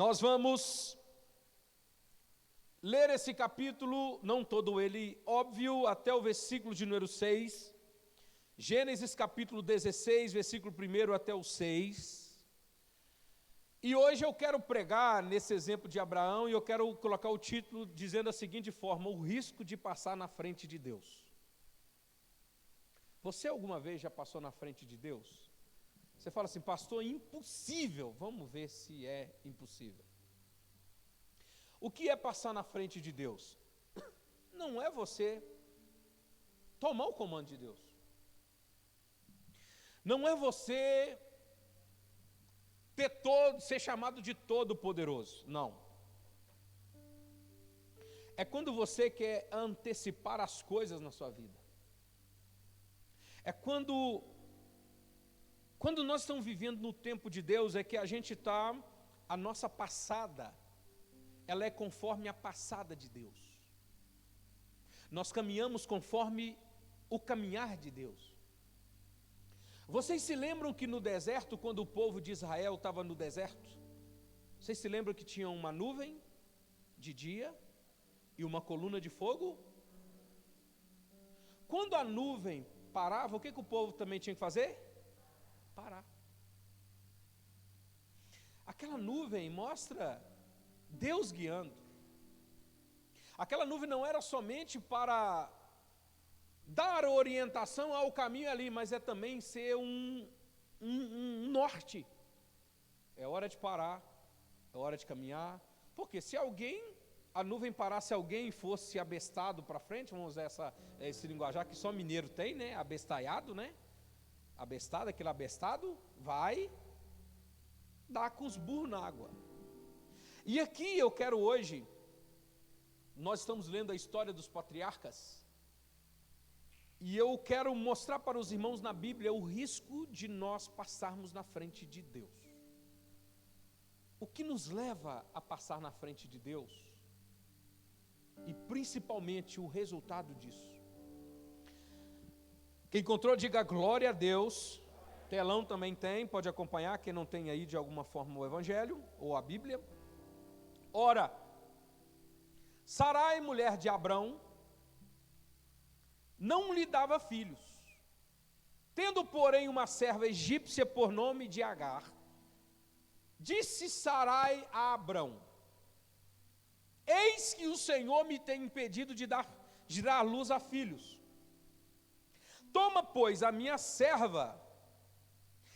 Nós vamos ler esse capítulo, não todo ele, óbvio, até o versículo de número 6. Gênesis capítulo 16, versículo 1 até o 6. E hoje eu quero pregar nesse exemplo de Abraão e eu quero colocar o título dizendo da seguinte forma: o risco de passar na frente de Deus. Você alguma vez já passou na frente de Deus? Você fala assim, pastor, impossível. Vamos ver se é impossível. O que é passar na frente de Deus? Não é você tomar o comando de Deus. Não é você ser chamado de todo-poderoso. Não. É quando você quer antecipar as coisas na sua vida. É quando nós estamos vivendo no tempo de Deus, é que a nossa passada, ela é conforme a passada de Deus. Nós caminhamos conforme o caminhar de Deus. Vocês se lembram que no deserto, quando o povo de Israel estava no deserto, vocês se lembram que tinha uma nuvem de dia e uma coluna de fogo? Quando a nuvem parava, o que o povo também tinha que fazer? Parar. Aquela nuvem mostra Deus guiando. Aquela nuvem não era somente para dar orientação ao caminho ali, mas é também ser um norte. É hora de parar, é hora de caminhar, porque se a nuvem parasse, alguém fosse abestado para frente, vamos usar esse linguajar que só mineiro tem, né? Abestalhado, né? Abestado, aquele abestado vai dar com os burros na água. E aqui eu quero hoje, nós estamos lendo a história dos patriarcas, e eu quero mostrar para os irmãos na Bíblia o risco de nós passarmos na frente de Deus. O que nos leva a passar na frente de Deus, e principalmente o resultado disso. Quem encontrou, diga glória a Deus. Telão também tem, pode acompanhar, quem não tem aí de alguma forma o Evangelho, ou a Bíblia. Ora, Sarai, mulher de Abrão, não lhe dava filhos. Tendo, porém, uma serva egípcia por nome de Agar, disse Sarai a Abrão: eis que o Senhor me tem impedido de dar luz a filhos. Toma, pois, a minha serva,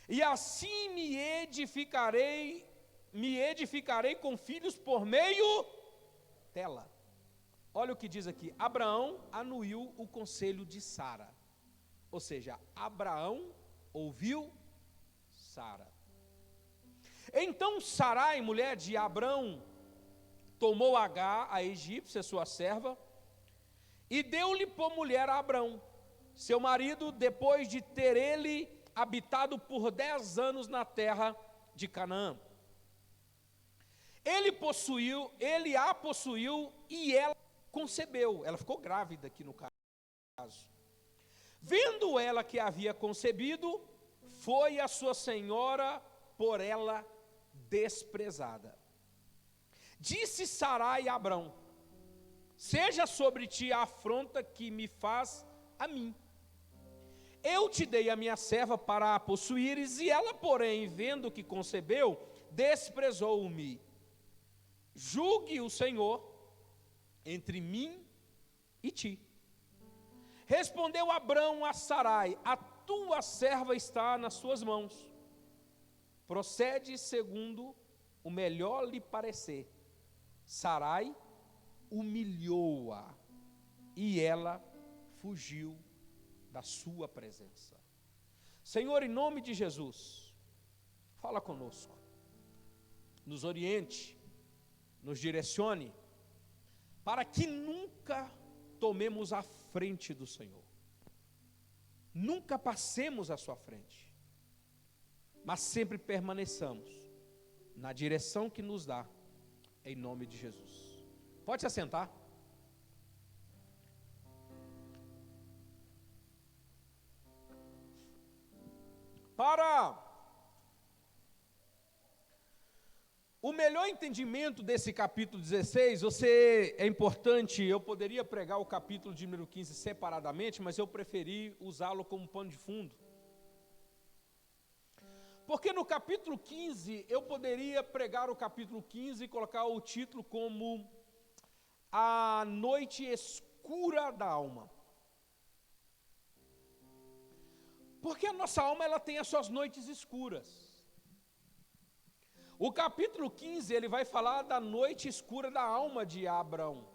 e assim me edificarei com filhos por meio dela. Olha o que diz aqui: Abraão anuiu o conselho de Sara. Ou seja, Abraão ouviu Sara. Então Sarai, mulher de Abrão, tomou Agar, a egípcia, sua serva, e deu-lhe por mulher a Abrão, seu marido, depois de ter ele habitado por 10 anos na terra de Canaã. Ele a possuiu e ela concebeu. Ela ficou grávida aqui no caso. Vendo ela que havia concebido, foi a sua senhora por ela desprezada. Disse Sarai a Abrão: seja sobre ti a afronta que me faz a mim. Eu te dei a minha serva para a possuíres, e ela, porém, vendo que concebeu, desprezou-me. Julgue o Senhor entre mim e ti. Respondeu Abrão a Sarai: a tua serva está nas suas mãos. Procede segundo o melhor lhe parecer. Sarai humilhou-a, e ela fugiu da sua presença. Senhor, em nome de Jesus, fala conosco, nos oriente, nos direcione, para que nunca tomemos a frente do Senhor, nunca passemos à sua frente, mas sempre permaneçamos na direção que nos dá, em nome de Jesus. Pode se assentar. O melhor entendimento desse capítulo 16, é importante, eu poderia pregar o capítulo de número 15 separadamente, mas eu preferi usá-lo como pano de fundo. Porque no capítulo 15, eu poderia pregar o capítulo 15 e colocar o título como A Noite Escura da Alma. Porque a nossa alma, ela tem as suas noites escuras. O capítulo 15, ele vai falar da noite escura da alma de Abraão.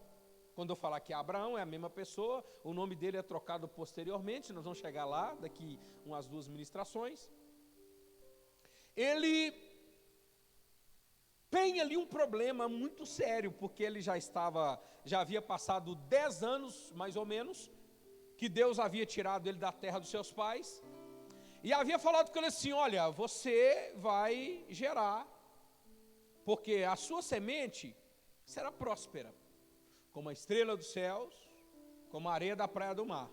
Quando eu falar que Abraão é a mesma pessoa, o nome dele é trocado posteriormente, nós vamos chegar lá, daqui umas 2 ministrações. Ele tem ali um problema muito sério, porque ele já havia passado 10 anos, mais ou menos, que Deus havia tirado ele da terra dos seus pais, e havia falado com ele assim, olha, você vai gerar, porque a sua semente será próspera, como a estrela dos céus, como a areia da praia do mar.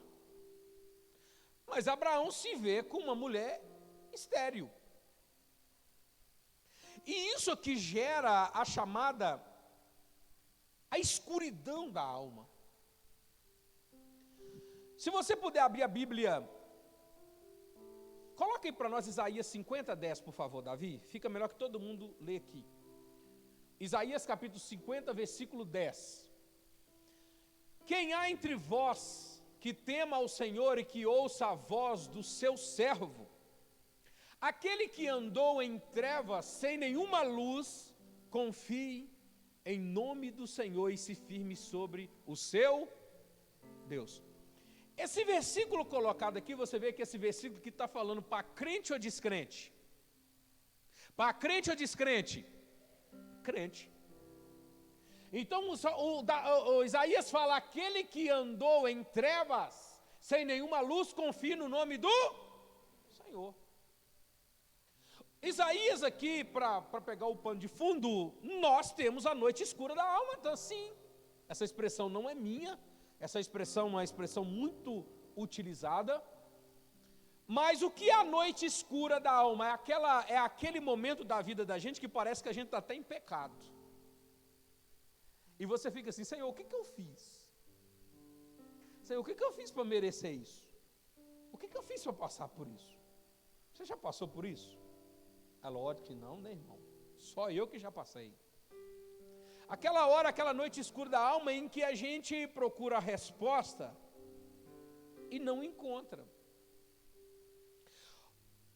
Mas Abraão se vê com uma mulher estéril. E isso aqui gera a chamada, a escuridão da alma. Se você puder abrir a Bíblia, coloque aí para nós Isaías 50:10, por favor, Davi. Fica melhor que todo mundo lê aqui. Isaías capítulo 50, versículo 10. Quem há entre vós que tema ao Senhor e que ouça a voz do seu servo? Aquele que andou em trevas sem nenhuma luz, confie em nome do Senhor e se firme sobre o seu Deus. Esse versículo colocado aqui, você vê que esse versículo que está falando para crente ou descrente? Para crente ou descrente? Crente. Então o Isaías fala, aquele que andou em trevas, sem nenhuma luz, confie no nome do Senhor. Isaías aqui, para pegar o pano de fundo, nós temos a noite escura da alma, então sim, essa expressão não é minha, essa expressão é uma expressão muito utilizada, mas o que é a noite escura da alma? É aquele momento da vida da gente que parece que a gente está até em pecado. E você fica assim, Senhor, o que eu fiz? Senhor, o que eu fiz para merecer isso? O que eu fiz para passar por isso? Você já passou por isso? É lógico que não, né, irmão? Só eu que já passei. Aquela hora, aquela noite escura da alma em que a gente procura a resposta e não encontra.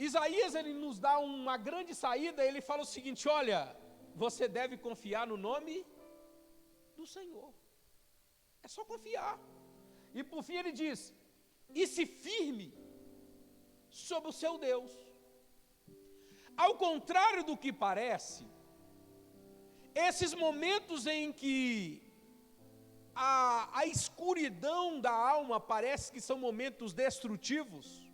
Isaías, ele nos dá uma grande saída, ele fala o seguinte, olha, você deve confiar no nome do Senhor. É só confiar. E por fim ele diz, e se firme sobre o seu Deus. Ao contrário do que parece, esses momentos em que a escuridão da alma parece que são momentos destrutivos,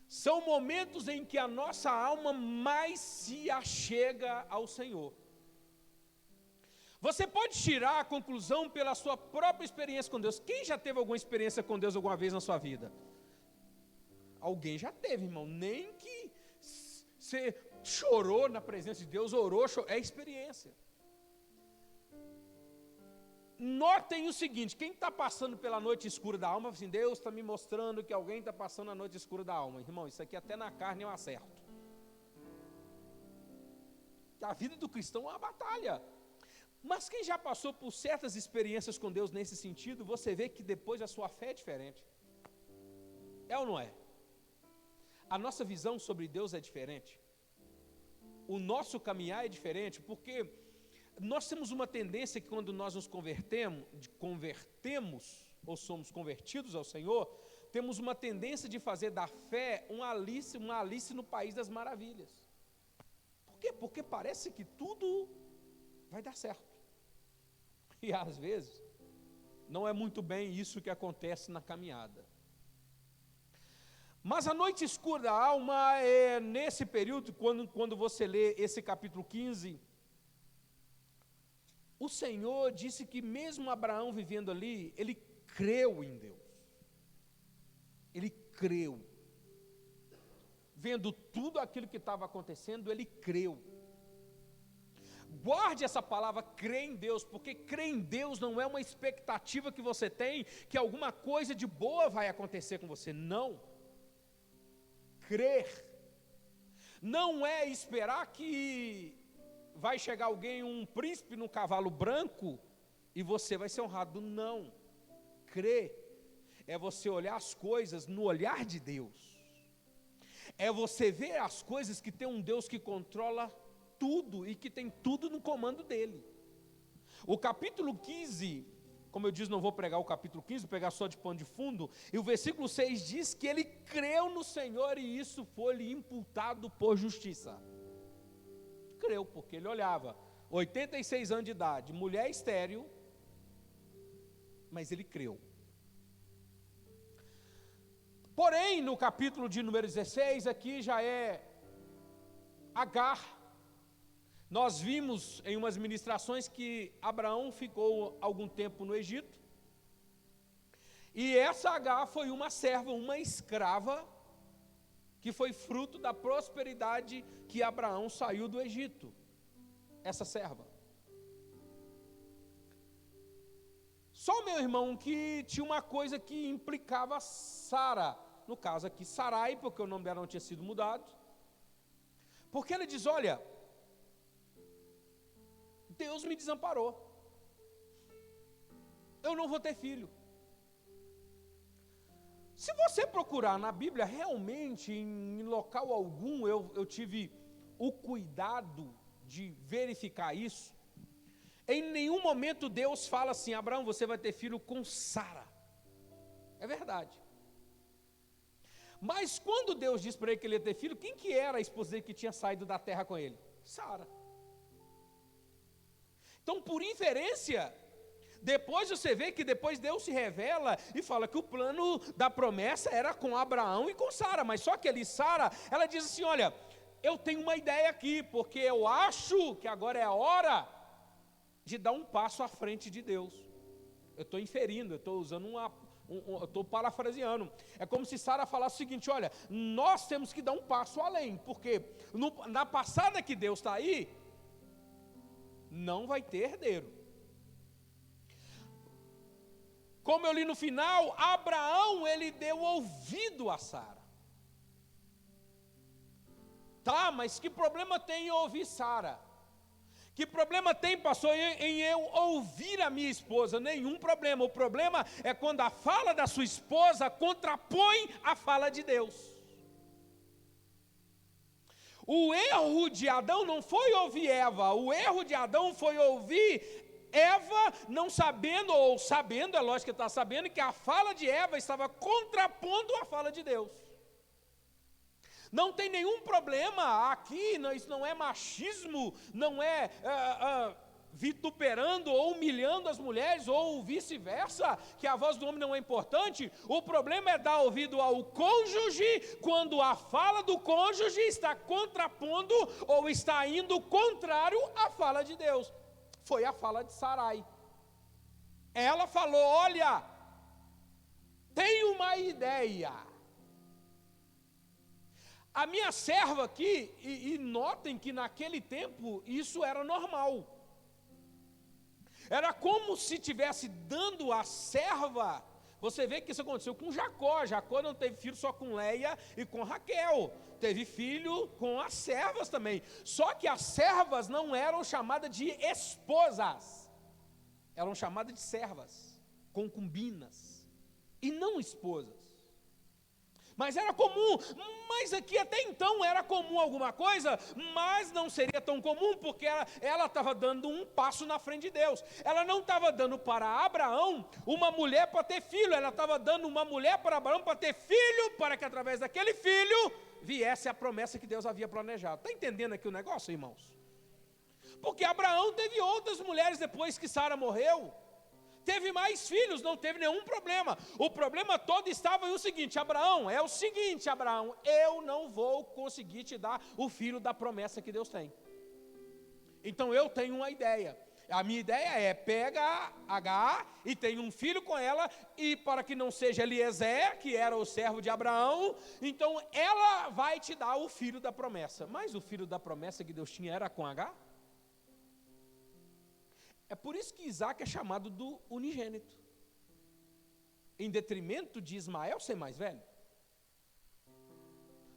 são momentos em que a nossa alma mais se achega ao Senhor. Você pode tirar a conclusão pela sua própria experiência com Deus. Quem já teve alguma experiência com Deus alguma vez na sua vida? Alguém já teve, irmão. Nem que você chorou na presença de Deus, orou, é experiência. Notem o seguinte, quem está passando pela noite escura da alma, assim, Deus está me mostrando que alguém está passando a noite escura da alma. Irmão, isso aqui até na carne é um acerto. A vida do cristão é uma batalha. Mas quem já passou por certas experiências com Deus nesse sentido, você vê que depois a sua fé é diferente. É ou não é? A nossa visão sobre Deus é diferente. O nosso caminhar é diferente, porque nós temos uma tendência que quando nós nos convertemos, ou somos convertidos ao Senhor, temos uma tendência de fazer da fé uma Alice no País das Maravilhas. Por quê? Porque parece que tudo vai dar certo. E às vezes, não é muito bem isso que acontece na caminhada. Mas a noite escura da alma é nesse período, quando você lê esse capítulo 15, o Senhor disse que mesmo Abraão vivendo ali, ele creu em Deus. Ele creu. Vendo tudo aquilo que estava acontecendo, ele creu. Guarde essa palavra, crer em Deus, porque crer em Deus não é uma expectativa que você tem, que alguma coisa de boa vai acontecer com você. Não. Crer não é esperar que vai chegar alguém, um príncipe no cavalo branco, e você vai ser honrado. Não. Crer é você olhar as coisas no olhar de Deus. É você ver as coisas que tem um Deus que controla tudo e que tem tudo no comando dele. O capítulo 15, como eu disse, não vou pregar o capítulo 15, vou pegar só de pano de fundo, e o versículo 6 diz que ele creu no Senhor e isso foi-lhe imputado por justiça. Creu, porque ele olhava, 86 anos de idade, mulher estéril, mas ele creu. Porém, no capítulo de número 16, aqui já é Agar. Nós vimos em umas ministrações que Abraão ficou algum tempo no Egito, e essa Agar foi uma serva, uma escrava, que foi fruto da prosperidade que Abraão saiu do Egito, essa serva. Só, meu irmão, que tinha uma coisa que implicava Sara, no caso aqui Sarai, porque o nome dela não tinha sido mudado, porque ele diz, olha, Deus me desamparou, eu não vou ter filho. Se você procurar na Bíblia, realmente, em local algum, eu tive o cuidado de verificar isso, em nenhum momento Deus fala assim, Abraão, você vai ter filho com Sara. É verdade. Mas quando Deus disse para ele que ele ia ter filho, quem que era a esposa dele que tinha saído da terra com ele? Sara. Então, por inferência, depois você vê que depois Deus se revela e fala que o plano da promessa era com Abraão e com Sara, mas só que ali Sara, ela diz assim, olha, eu tenho uma ideia aqui, porque eu acho que agora é a hora de dar um passo à frente de Deus. Eu estou inferindo, eu estou usando eu estou parafraseando. É como se Sara falasse o seguinte, olha, nós temos que dar um passo além, porque na passada que Deus está aí, não vai ter herdeiro. Como eu li no final, Abraão, ele deu ouvido a Sara. Tá, mas que problema tem em ouvir Sara? Que problema tem, pastor, em eu ouvir a minha esposa? Nenhum problema. O problema é quando a fala da sua esposa contrapõe a fala de Deus. O erro de Adão não foi ouvir Eva, o erro de Adão foi ouvir Eva não sabendo, ou sabendo, é lógico que está sabendo, que a fala de Eva estava contrapondo a fala de Deus. Não tem nenhum problema aqui, isso não é machismo, não é vituperando ou humilhando as mulheres, ou vice-versa, que a voz do homem não é importante. O problema é dar ouvido ao cônjuge, quando a fala do cônjuge está contrapondo, ou está indo contrário à fala de Deus. Foi a fala de Sarai. Ela falou, olha, tenho uma ideia. A minha serva aqui, e notem que naquele tempo isso era normal. Era como se estivesse dando a serva. Você vê que isso aconteceu com Jacó. Jacó não teve filho só com Leia e com Raquel. Teve filho com as servas também. Só que as servas não eram chamadas de esposas. Eram chamadas de servas, concubinas, e não esposas. Mas era comum, mas aqui até então era comum alguma coisa, mas não seria tão comum, porque ela estava dando um passo na frente de Deus. Ela não estava dando para Abraão uma mulher para ter filho, ela estava dando uma mulher para Abraão para ter filho, para que através daquele filho viesse a promessa que Deus havia planejado. Está entendendo aqui o negócio, irmãos? Porque Abraão teve outras mulheres depois que Sara morreu. Teve mais filhos, não teve nenhum problema. O problema todo estava em o seguinte, Abraão, eu não vou conseguir te dar o filho da promessa que Deus tem. Então eu tenho uma ideia. A minha ideia é, pega Agar e tem um filho com ela, e para que não seja Eliezer, que era o servo de Abraão, então ela vai te dar o filho da promessa. Mas o filho da promessa que Deus tinha era com Agar? É por isso que Isaac é chamado do unigênito, em detrimento de Ismael ser mais velho.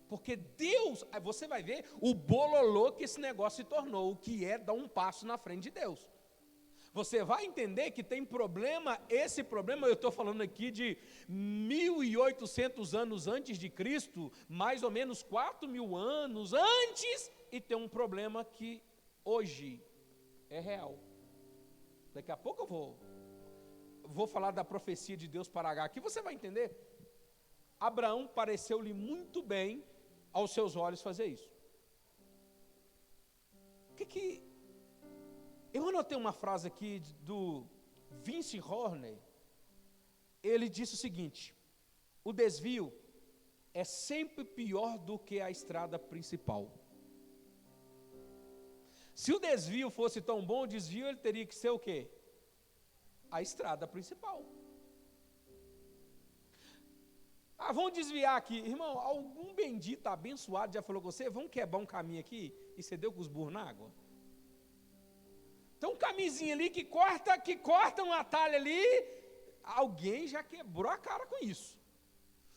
Porque Deus, você vai ver o bololô que esse negócio se tornou, o que é dar um passo na frente de Deus. Você vai entender que tem problema, esse problema eu estou falando aqui de 1.800 anos antes de Cristo, mais ou menos 4.000 anos antes, e tem um problema que hoje é real. Daqui a pouco eu vou falar da profecia de Deus para Agar, aqui você vai entender. Abraão pareceu-lhe muito bem aos seus olhos fazer isso. Eu anotei uma frase aqui do Vince Horner. Ele disse o seguinte: o desvio é sempre pior do que a estrada principal. Se o desvio fosse tão bom, o desvio ele teria que ser o quê? A estrada principal. Vamos desviar aqui. Irmão, algum bendito abençoado já falou com você, vamos quebrar um caminho aqui, e você deu com os burros na água? Tem um caminhozinho ali que corta um atalho ali, alguém já quebrou a cara com isso.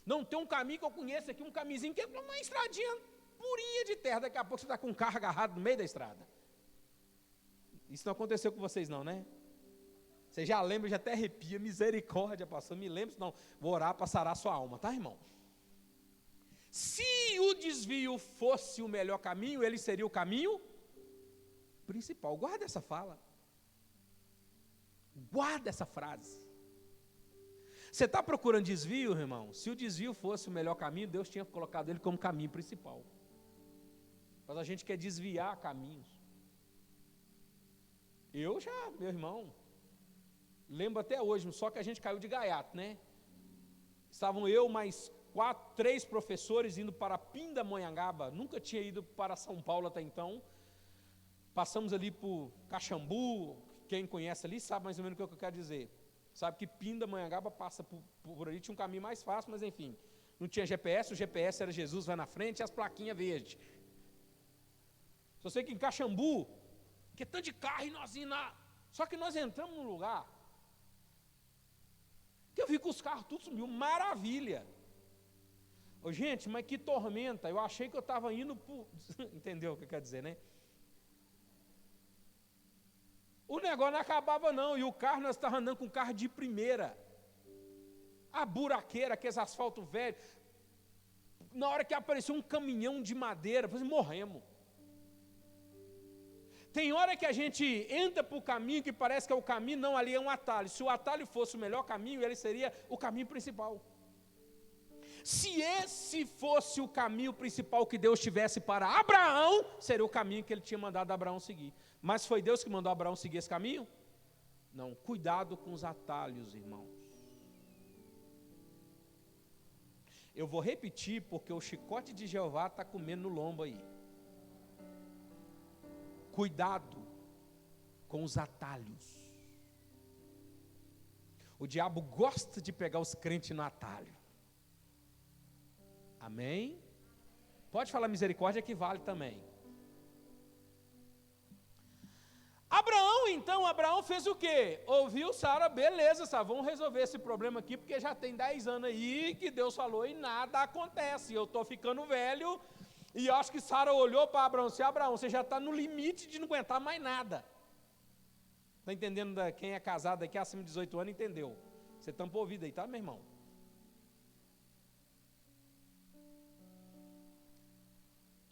Não tem um caminho que eu conheço aqui, um caminhozinho que é uma estradinha purinha de terra, daqui a pouco você está com um carro agarrado no meio da estrada. Isso não aconteceu com vocês não, né? Você já lembra, já até arrepia, misericórdia, pastor, me lembro, não, vou orar para sarar a sua alma, tá, irmão? Se o desvio fosse o melhor caminho, ele seria o caminho principal. Guarda essa fala. Guarda essa frase. Você está procurando desvio, irmão? Se o desvio fosse o melhor caminho, Deus tinha colocado ele como caminho principal. Mas a gente quer desviar caminhos. Meu irmão, lembro até hoje, só que a gente caiu de gaiato, né? Estavam eu mais 3 professores indo para Pindamonhangaba, nunca tinha ido para São Paulo até então. Passamos ali por Caxambu, quem conhece ali sabe mais ou menos o que eu quero dizer. Sabe que Pindamonhangaba passa por ali, tinha um caminho mais fácil, mas enfim, não tinha GPS, o GPS era Jesus vai na frente e as plaquinhas verdes. Só sei que em Caxambu, que é tanto de carro e nós indo lá, só que nós entramos num lugar que eu vi que os carros tudo sumiu, maravilha. Gente, mas que tormenta, eu achei que eu estava indo por... Entendeu o que eu quero dizer, né? O negócio não acabava não, e o carro, nós estávamos andando com carro de primeira. A buraqueira, aqueles asfalto velho. Na hora que apareceu um caminhão de madeira, morremos. Tem hora que a gente entra para o caminho que parece que é o caminho, não, ali é um atalho. Se o atalho fosse o melhor caminho, ele seria o caminho principal. Se esse fosse o caminho principal que Deus tivesse para Abraão, seria o caminho que ele tinha mandado Abraão seguir. Mas foi Deus que mandou Abraão seguir esse caminho? Não, cuidado com os atalhos, irmãos. Eu vou repetir porque o chicote de Jeová está comendo no lombo aí. Cuidado com os atalhos. O diabo gosta de pegar os crentes no atalho. Amém? Pode falar misericórdia que vale também. Abraão fez o quê? Ouviu Sara, beleza, Sara, vamos resolver esse problema aqui, porque já tem 10 anos aí que Deus falou e nada acontece, eu estou ficando velho, e acho que Sara olhou para Abraão, Abraão, você já está no limite de não aguentar mais nada. Está entendendo? Quem é casado aqui acima de 18 anos entendeu. Você tampou o ouvido aí, tá, meu irmão?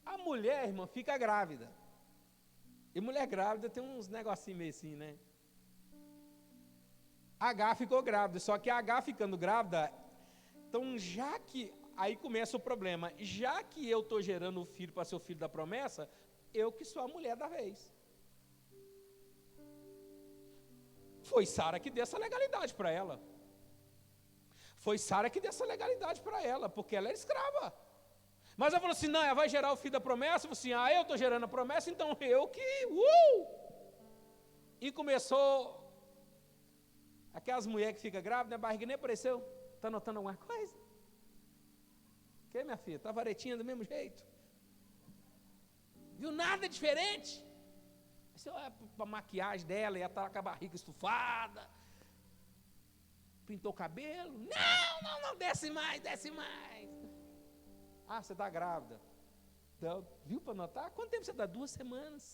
A mulher, irmã, fica grávida. E mulher grávida tem uns negocinhos meio assim, né? H ficou grávida, só que a H ficando grávida, então já que, aí começa o problema, já que eu estou gerando o filho para ser o filho da promessa, eu que sou a mulher da vez. Foi Sara que deu essa legalidade para ela. Foi Sara que deu essa legalidade para ela, porque ela era escrava. Mas ela falou assim, não, ela vai gerar o filho da promessa. Eu falei assim, eu estou gerando a promessa, então eu que... E começou... Aquelas mulheres que ficam grávidas, a barriga nem apareceu. Está notando alguma coisa? Que, minha filha? Está varetinha do mesmo jeito? Viu nada diferente? Você olha para a maquiagem dela, e ela está com a barriga estufada. Pintou o cabelo. Não, desce mais. Ah, você está grávida. Então, viu para notar? Quanto tempo você está? 2 semanas.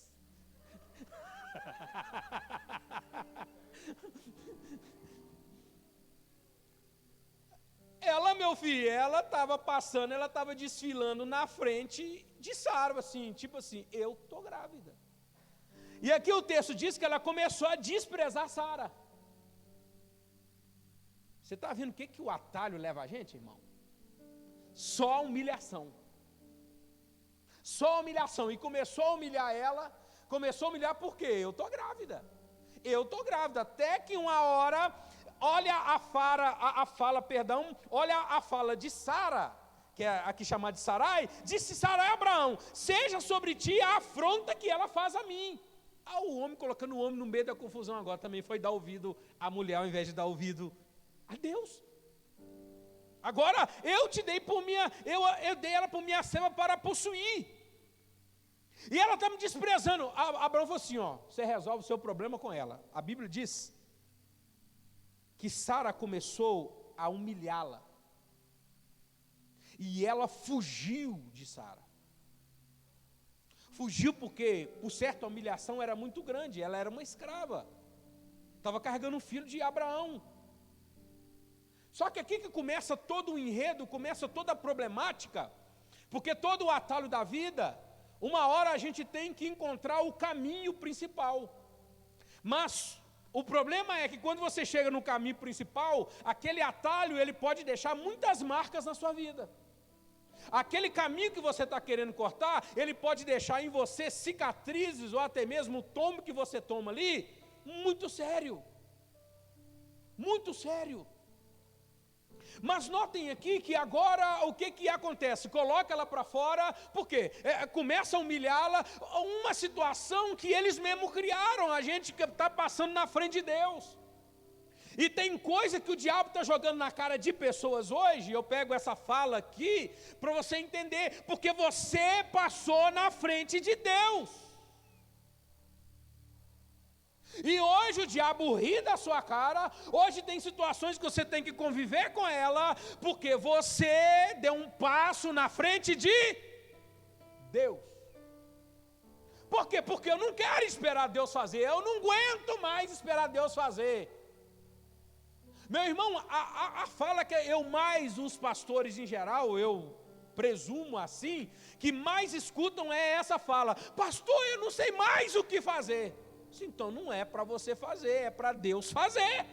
Ela, meu filho, ela estava passando, ela estava desfilando na frente de Sara, assim, tipo assim, eu estou grávida. E aqui o texto diz que ela começou a desprezar Sara. Você está vendo o que o atalho leva a gente, irmão? Só a humilhação. Só a humilhação. E começou a humilhar ela, começou a humilhar por quê? Eu estou grávida. Até que uma hora, olha olha a fala de Sara, que é aqui chamada de Sarai, disse Sarai a Abraão, seja sobre ti a afronta que ela faz a mim. O homem colocando o homem no meio da confusão agora também foi dar ouvido à mulher ao invés de dar ouvido a Deus. Agora eu te dei por minha, eu dei ela por minha serva para possuir. E ela está me desprezando. Abraão falou assim, você resolve o seu problema com ela. A Bíblia diz que Sara começou a humilhá-la. E ela fugiu de Sara. Fugiu porque, por certo, a humilhação era muito grande. Ela era uma escrava. Estava carregando um filho de Abraão. Só que aqui que começa todo o enredo, começa toda a problemática. Porque todo o atalho da vida, uma hora a gente tem que encontrar o caminho principal. Mas o problema é que quando você chega no caminho principal, aquele atalho ele pode deixar muitas marcas na sua vida. Aquele caminho que você está querendo cortar, ele pode deixar em você cicatrizes ou até mesmo o tombo que você toma ali, muito sério. Muito sério. Mas notem aqui que agora o que acontece? Coloca ela para fora, por quê? Começa a humilhá-la, uma situação que eles mesmos criaram, a gente que está passando na frente de Deus. E tem coisa que o diabo está jogando na cara de pessoas hoje, eu pego essa fala aqui, para você entender, porque você passou na frente de Deus. E hoje o diabo ri da sua cara, hoje tem situações que você tem que conviver com ela, porque você deu um passo na frente de Deus. Por quê? Porque eu não quero esperar Deus fazer, eu não aguento mais esperar Deus fazer. Meu irmão, a fala que os pastores em geral, eu presumo assim, que mais escutam é essa fala, pastor, eu não sei mais o que fazer. Então não é para você fazer, é para Deus fazer.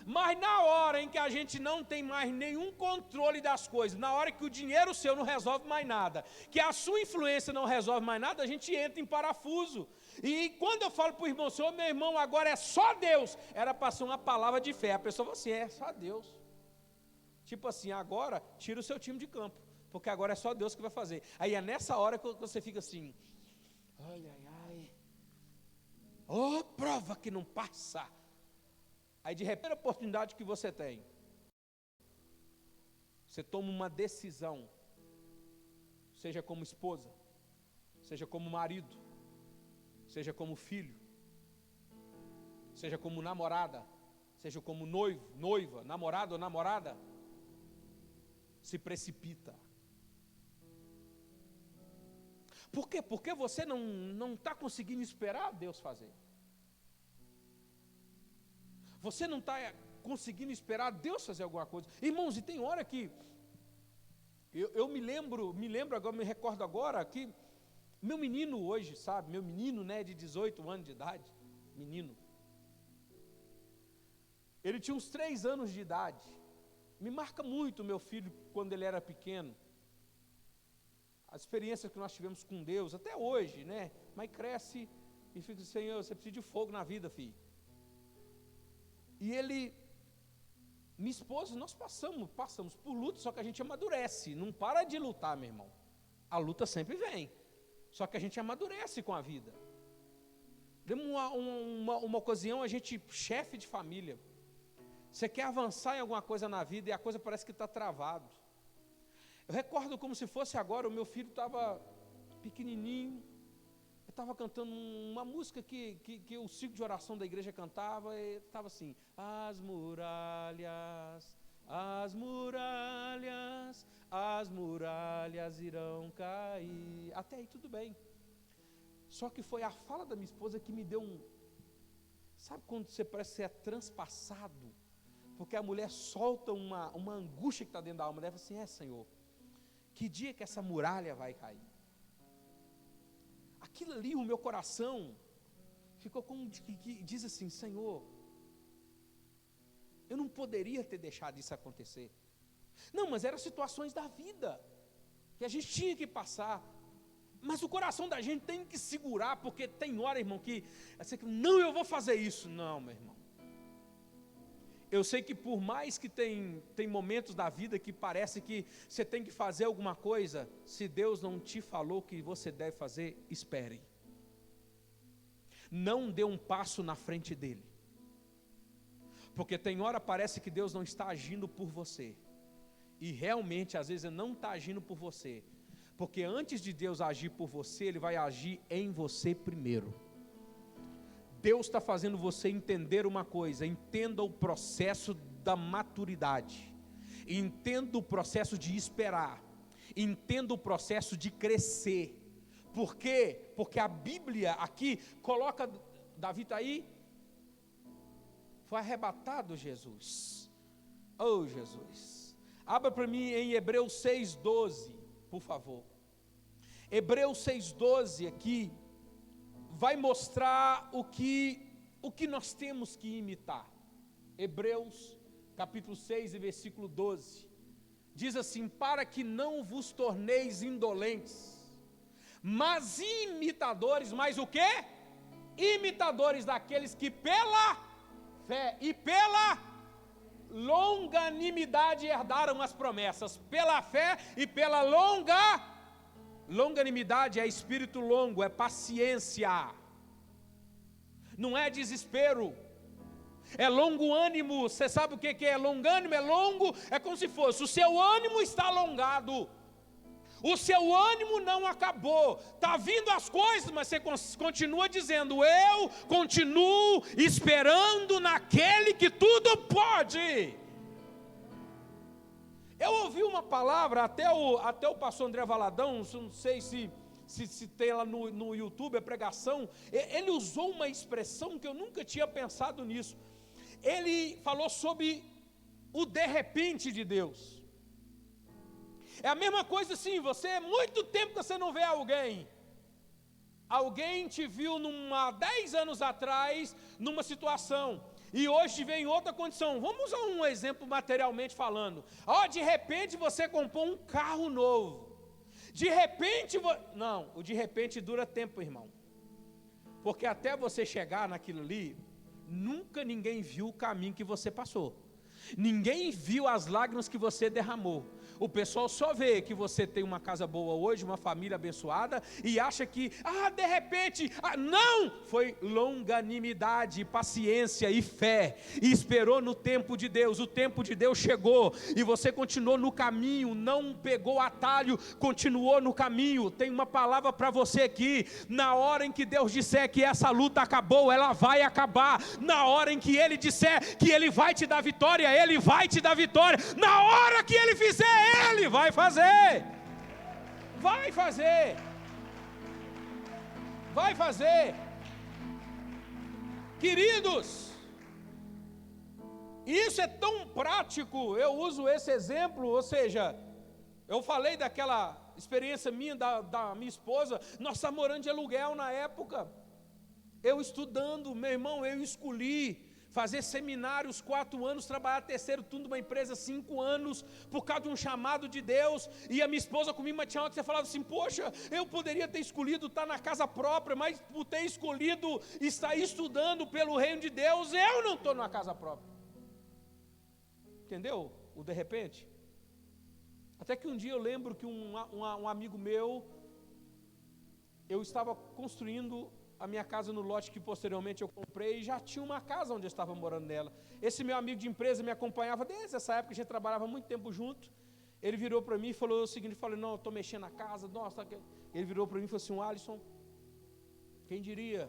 Mas na hora em que a gente não tem mais nenhum controle das coisas, na hora que o dinheiro seu não resolve mais nada, que a sua influência não resolve mais nada, a gente entra em parafuso. E quando eu falo para o irmão, senhor, meu irmão, agora é só Deus, era para ser uma palavra de fé. A pessoa fala assim, é só Deus. Tipo assim, agora tira o seu time de campo, porque agora é só Deus que vai fazer. Aí é nessa hora que você fica assim, ai, prova que não passa. Aí de repente a oportunidade que você tem, você toma uma decisão, seja como esposa, seja como marido, seja como filho, seja como namorada, seja como noivo, noiva, namorado ou namorada, se precipita. Por quê? Porque você não está conseguindo esperar Deus fazer. Você não está conseguindo esperar Deus fazer alguma coisa. Irmãos, e tem hora que eu me lembro agora, me recordo agora que meu menino hoje, sabe, meu menino, né, de 18 anos de idade, menino, ele tinha uns 3 anos de idade. Me marca muito meu filho quando ele era pequeno. As experiências que nós tivemos com Deus, até hoje, né? Mas cresce e fica, Senhor, você precisa de fogo na vida, filho. E ele, minha esposa, nós passamos por luta, só que a gente amadurece, não para de lutar, meu irmão. A luta sempre vem, só que a gente amadurece com a vida. Demos uma ocasião, a gente, chefe de família, você quer avançar em alguma coisa na vida e a coisa parece que está travado. Eu recordo como se fosse agora, o meu filho estava pequenininho, estava cantando uma música que o ciclo de oração da igreja cantava, e estava assim: as muralhas, as muralhas, as muralhas irão cair. Até aí tudo bem. Só que foi a fala da minha esposa que me deu sabe quando você parece que você é transpassado? Porque a mulher solta uma angústia que está dentro da alma dela, assim: Senhor, que dia que essa muralha vai cair? Aquilo ali, o meu coração ficou como que diz assim: Senhor, eu não poderia ter deixado isso acontecer. Não, mas eram situações da vida que a gente tinha que passar. Mas o coração da gente tem que segurar, porque tem hora, irmão, que não, eu vou fazer isso. Não, meu irmão. Eu sei que por mais que tem momentos da vida que parece que você tem que fazer alguma coisa, se Deus não te falou que você deve fazer, espere. Não dê um passo na frente dele. Porque tem hora parece que Deus não está agindo por você. E realmente, às vezes, não está agindo por você. Porque antes de Deus agir por você, Ele vai agir em você primeiro. Deus está fazendo você entender uma coisa: entenda o processo da maturidade, entenda o processo de esperar, entenda o processo de crescer. Por quê? Porque a Bíblia aqui coloca, Davi está aí, foi arrebatado Jesus. Oh Jesus, abra para mim em Hebreus 6,12, por favor. Hebreus 6,12 aqui vai mostrar o que nós temos que imitar. Hebreus capítulo 6 e versículo 12 diz assim: para que não vos torneis indolentes, mas imitadores, mas o quê? Imitadores daqueles que pela fé e pela longanimidade herdaram as promessas. Pela fé e pela longanimidade é espírito longo, é paciência, não é desespero, é longo ânimo. Você sabe o que é longânimo? É longo, é como se fosse, o seu ânimo está alongado, o seu ânimo não acabou, está vindo as coisas, mas você continua dizendo: eu continuo esperando naquele que tudo pode. Eu ouvi uma palavra, até o pastor André Valadão, não sei se tem lá no YouTube a pregação, ele usou uma expressão que eu nunca tinha pensado nisso. Ele falou sobre o de repente de Deus. É a mesma coisa assim, muito tempo que você não vê alguém te viu 10 anos atrás, numa situação, e hoje te vê em outra condição. Vamos usar um exemplo materialmente falando. De repente você comprou um carro novo. De repente, não, o de repente dura tempo, irmão. Porque até você chegar naquilo ali, nunca ninguém viu o caminho que você passou. Ninguém viu as lágrimas que você derramou. O pessoal só vê que você tem uma casa boa hoje, uma família abençoada, e acha que, de repente, não! Foi longanimidade, paciência e fé, e esperou no tempo de Deus. O tempo de Deus chegou, e você continuou no caminho, não pegou atalho, continuou no caminho. Tem uma palavra para você aqui: na hora em que Deus disser que essa luta acabou, ela vai acabar. Na hora em que Ele disser que Ele vai te dar vitória, Ele vai te dar vitória. Na hora que Ele fizer, Ele vai fazer. Vai fazer. Vai fazer. Queridos, isso é tão prático. Eu uso esse exemplo, ou seja, eu falei daquela experiência minha, da minha esposa. Nós estávamos morando de aluguel na época. Eu estudando, meu irmão, eu escolhi fazer seminários 4 anos, trabalhar terceiro turno de uma empresa 5 anos, por causa de um chamado de Deus. E a minha esposa comigo, mas tinha hora que você falava assim: poxa, eu poderia ter escolhido estar na casa própria, mas por ter escolhido estar estudando pelo reino de Deus, eu não estou na casa própria. Entendeu? O de repente. Até que um dia eu lembro que um amigo meu, eu estava construindo a minha casa no lote que posteriormente eu comprei, e já tinha uma casa onde eu estava morando nela. Esse meu amigo de empresa me acompanhava desde essa época, a gente trabalhava muito tempo junto. Ele virou para mim e falou o seguinte, não, eu estou mexendo na casa, nossa. Ele virou para mim e falou assim: Alisson, Quem diria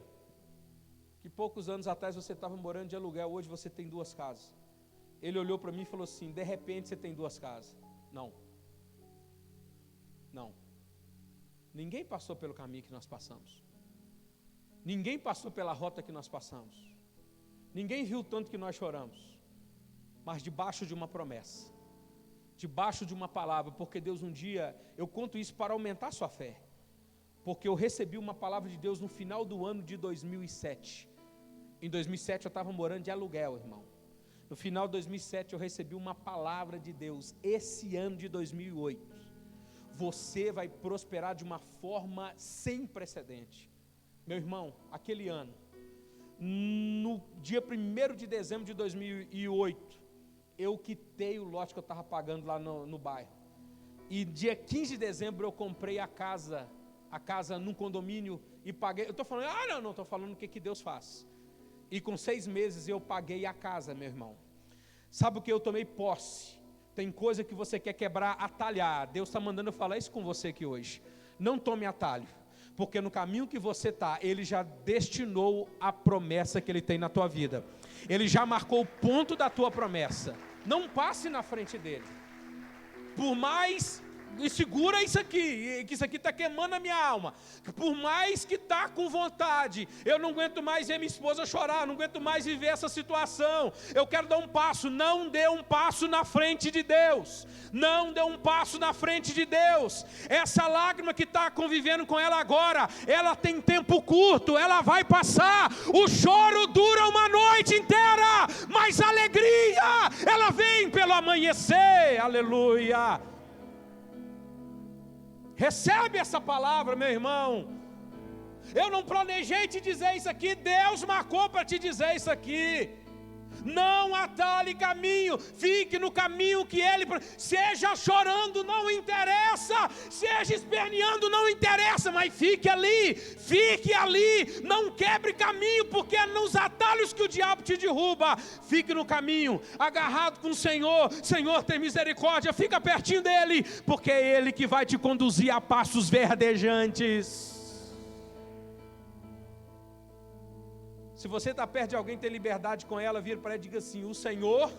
que poucos anos atrás você estava morando de aluguel, hoje você tem 2 casas. Ele olhou para mim e falou assim: de repente você tem 2 casas. Não. Ninguém passou pelo caminho que nós passamos. Ninguém passou pela rota que nós passamos. Ninguém viu tanto que nós choramos. Mas debaixo de uma promessa, debaixo de uma palavra, porque Deus um dia, eu conto isso para aumentar a sua fé, porque eu recebi uma palavra de Deus no final do ano de 2007. Em 2007 eu estava morando de aluguel, irmão. No final de 2007 eu recebi uma palavra de Deus. Esse ano de 2008, você vai prosperar de uma forma sem precedente. Meu irmão, aquele ano, no dia 1º de dezembro de 2008, eu quitei o lote que eu estava pagando lá no bairro. E dia 15 de dezembro eu comprei a casa num condomínio e paguei. Eu estou falando, não estou falando o que Deus faz. E com 6 meses eu paguei a casa, meu irmão. Sabe o que eu tomei posse? Tem coisa que você quer quebrar, atalhar. Deus está mandando eu falar isso com você aqui hoje. Não tome atalho, porque no caminho que você está, Ele já destinou a promessa que Ele tem na tua vida. Ele já marcou o ponto da tua promessa. Não passe na frente dele. Por mais... E segura isso aqui, que isso aqui está queimando a minha alma. Por mais que está com vontade, eu não aguento mais ver minha esposa chorar, não aguento mais viver essa situação, eu quero dar um passo. Não dê um passo na frente de Deus. Não dê um passo na frente de Deus. Essa lágrima que está convivendo com ela agora, ela tem tempo curto, ela vai passar. O choro dura uma noite inteira, mas a alegria, ela vem pelo amanhecer. Aleluia. Recebe essa palavra, meu irmão. Eu não planejei te dizer isso aqui, Deus marcou para te dizer isso aqui. Não atalhe caminho, fique no caminho que Ele... Seja chorando, não interessa. Seja esperneando, não interessa. Mas fique ali, não quebre caminho, porque é nos atalhos que o diabo te derruba. Fique no caminho, agarrado com o Senhor. Senhor, tem misericórdia, fica pertinho dEle, porque é Ele que vai te conduzir a passos verdejantes. Se você está perto de alguém, tem liberdade com ela, vira para ela e diga assim: o Senhor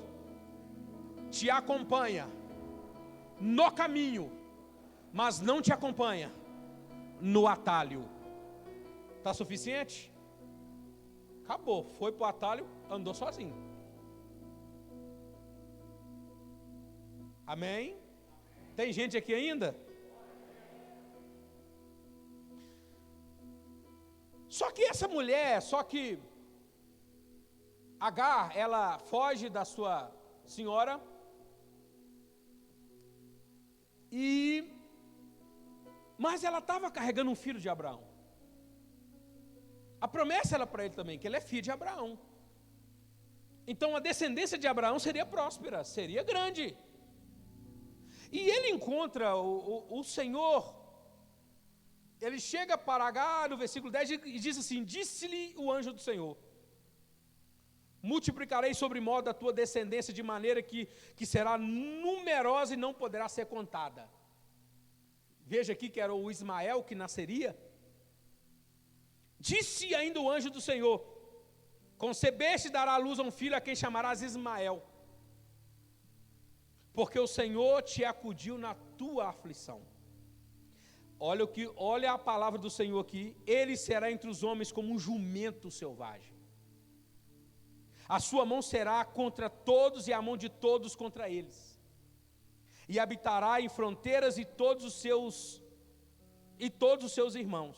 te acompanha no caminho, mas não te acompanha no atalho. Está suficiente? Acabou, foi para o atalho, andou sozinho. Amém? Tem gente aqui ainda? Só que Agar, ela foge da sua senhora mas ela estava carregando um filho de Abraão. A promessa era para ele também, que ele é filho de Abraão. Então a descendência de Abraão seria próspera, seria grande. E ele encontra o Senhor. Ele chega para Agar no versículo 10 e diz assim: disse-lhe o anjo do Senhor: multiplicarei sobre modo a tua descendência de maneira que será numerosa e não poderá ser contada. Veja aqui que era o Ismael que nasceria. Disse ainda o anjo do Senhor: concebeste e dará à luz a um filho, a quem chamarás Ismael, porque o Senhor te acudiu na tua aflição. Olha a palavra do Senhor aqui: ele será entre os homens como um jumento selvagem. A sua mão será contra todos e a mão de todos contra eles. E habitará em fronteiras e todos os seus irmãos.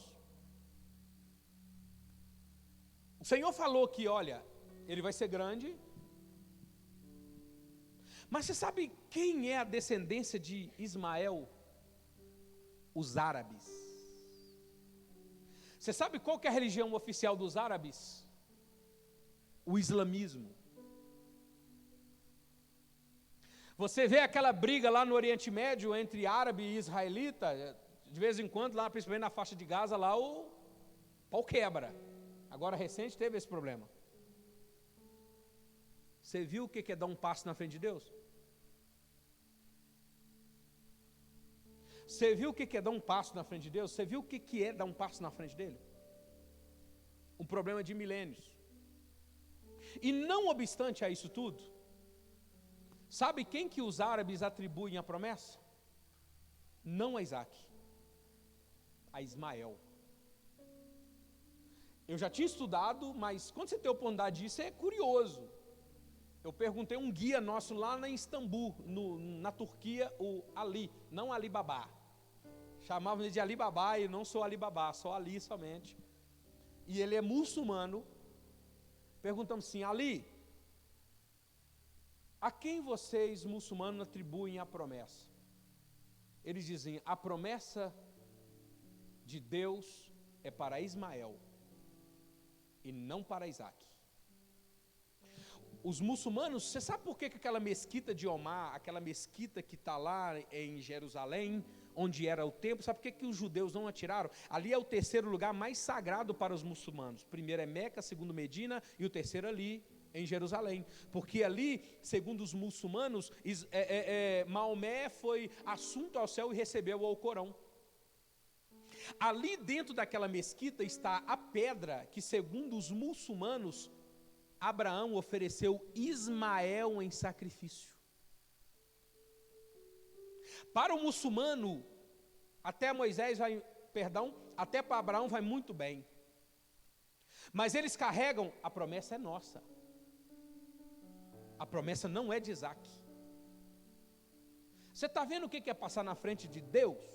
O Senhor falou que, olha, ele vai ser grande. Mas você sabe quem é a descendência de Ismael? Os árabes. Você sabe qual que é a religião oficial dos árabes? O islamismo. Você vê aquela briga lá no Oriente Médio entre árabe e israelita, de vez em quando, lá, principalmente na faixa de Gaza, lá o pau quebra. Agora, recente, teve esse problema. Você viu o que é dar um passo na frente de Deus? Você viu o que é dar um passo na frente de Deus? Você viu o que é dar um passo na frente dele? um problema de milênios. E não obstante a isso tudo, sabe quem que os árabes atribuem a promessa? Não a Isaac, a Ismael. Eu já tinha estudado, mas quando você tem a oportunidade disso, é curioso. Eu perguntei a um guia nosso lá em Istambul, na Turquia, o Ali, não Ali Babá. Chamavam ele de Ali Babá, e eu não sou Ali Babá, sou Ali somente. E ele é muçulmano. Perguntamos assim: Ali, a quem vocês muçulmanos atribuem a promessa? Eles dizem: a promessa de Deus é para Ismael e não para Isaac. Os muçulmanos, você sabe por que aquela mesquita de Omar, aquela mesquita que está lá em Jerusalém, onde era o templo, sabe por que os judeus não atiraram? Ali é o terceiro lugar mais sagrado para os muçulmanos. O primeiro é Meca, segundo Medina, e o terceiro ali em Jerusalém. Porque ali, segundo os muçulmanos, Maomé foi assunto ao céu e recebeu o Alcorão. Ali dentro daquela mesquita está a pedra que, segundo os muçulmanos, Abraão ofereceu Ismael em sacrifício. Para o muçulmano, até para Abraão vai muito bem. Mas eles carregam, a promessa é nossa. A promessa não é de Isaac. Você está vendo o que é passar na frente de Deus?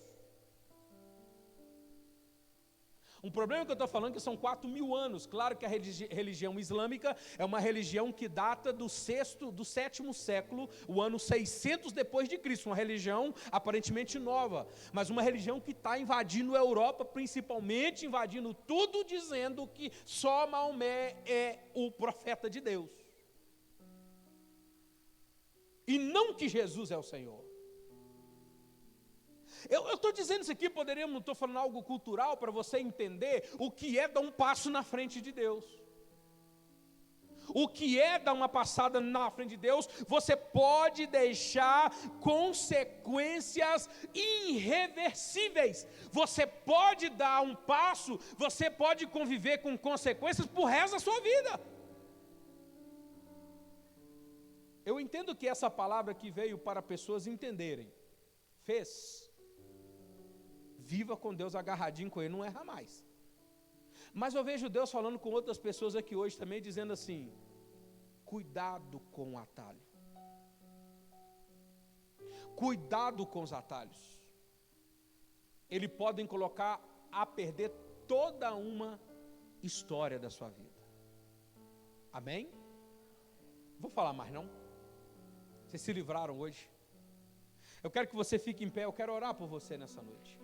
Um problema que eu estou falando é que são 4.000 anos. Claro que a religião islâmica é uma religião que data do 7º século, o ano 600 depois de Cristo. Uma religião aparentemente nova, mas uma religião que está invadindo a Europa, principalmente invadindo tudo, dizendo que só Maomé é o profeta de Deus. E não que Jesus é o Senhor. Eu estou dizendo isso aqui, não estou falando algo cultural para você entender o que é dar um passo na frente de Deus. O que é dar uma passada na frente de Deus? Você pode deixar consequências irreversíveis. Você pode dar um passo, você pode conviver com consequências por resto da sua vida. Eu entendo que essa palavra que veio para pessoas entenderem. Viva com Deus agarradinho com Ele, não erra mais. Mas eu vejo Deus falando com outras pessoas aqui hoje também, dizendo assim: cuidado com o atalho. Cuidado com os atalhos. Eles podem colocar a perder toda uma história da sua vida. Amém? Vou falar mais não. Vocês se livraram hoje. Eu quero que você fique em pé, eu quero orar por você nessa noite.